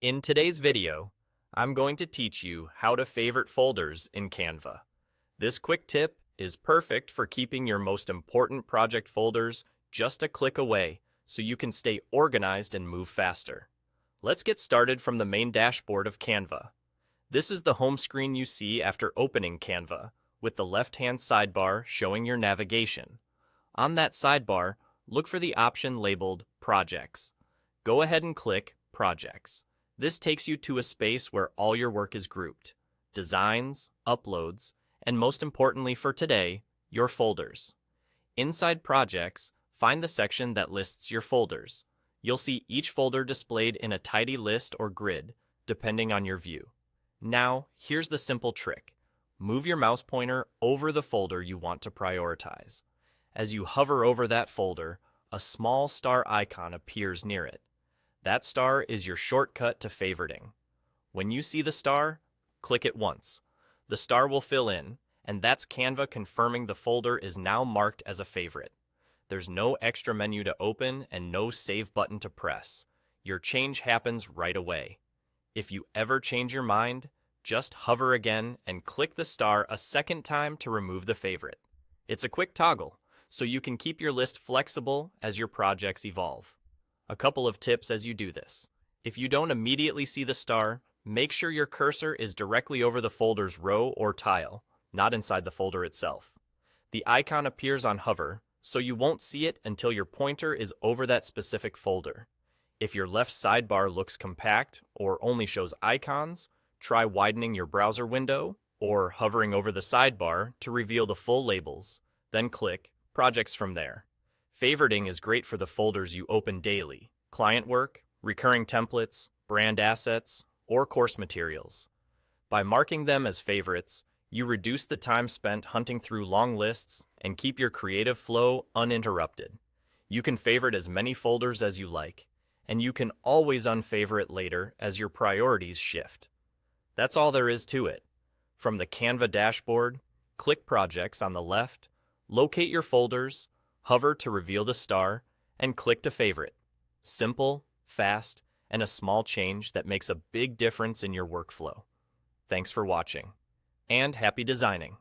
In today's video, I'm going to teach you how to favorite folders in Canva. This quick tip is perfect for keeping your most important project folders just a click away so you can stay organized and move faster. Let's get started from the main dashboard of Canva. This is the home screen you see after opening Canva, with the left-hand sidebar showing your navigation. On that sidebar, look for the option labeled Projects. Go ahead and click Projects. This takes you to a space where all your work is grouped: designs, uploads, and most importantly for today, your folders. Inside Projects, find the section that lists your folders. You'll see each folder displayed in a tidy list or grid, depending on your view. Now, here's the simple trick. Move your mouse pointer over the folder you want to prioritize. As you hover over that folder, a small star icon appears near it. That star is your shortcut to favoriting. When you see the star, click it once. The star will fill in, and that's Canva confirming the folder is now marked as a favorite. There's no extra menu to open and no save button to press. Your change happens right away. If you ever change your mind, just hover again and click the star a second time to remove the favorite. It's a quick toggle, so you can keep your list flexible as your projects evolve. A couple of tips as you do this. If you don't immediately see the star, make sure your cursor is directly over the folder's row or tile, not inside the folder itself. The icon appears on hover, so you won't see it until your pointer is over that specific folder. If your left sidebar looks compact or only shows icons, try widening your browser window or hovering over the sidebar to reveal the full labels, then click Projects from there. Favoriting is great for the folders you open daily: client work, recurring templates, brand assets, or course materials. By marking them as favorites, you reduce the time spent hunting through long lists and keep your creative flow uninterrupted. You can favorite as many folders as you like, and you can always unfavorite later as your priorities shift. That's all there is to it. From the Canva dashboard, click Projects on the left, locate your folders, hover to reveal the star, and click to favorite. Simple, fast, and a small change that makes a big difference in your workflow. Thanks for watching, and happy designing!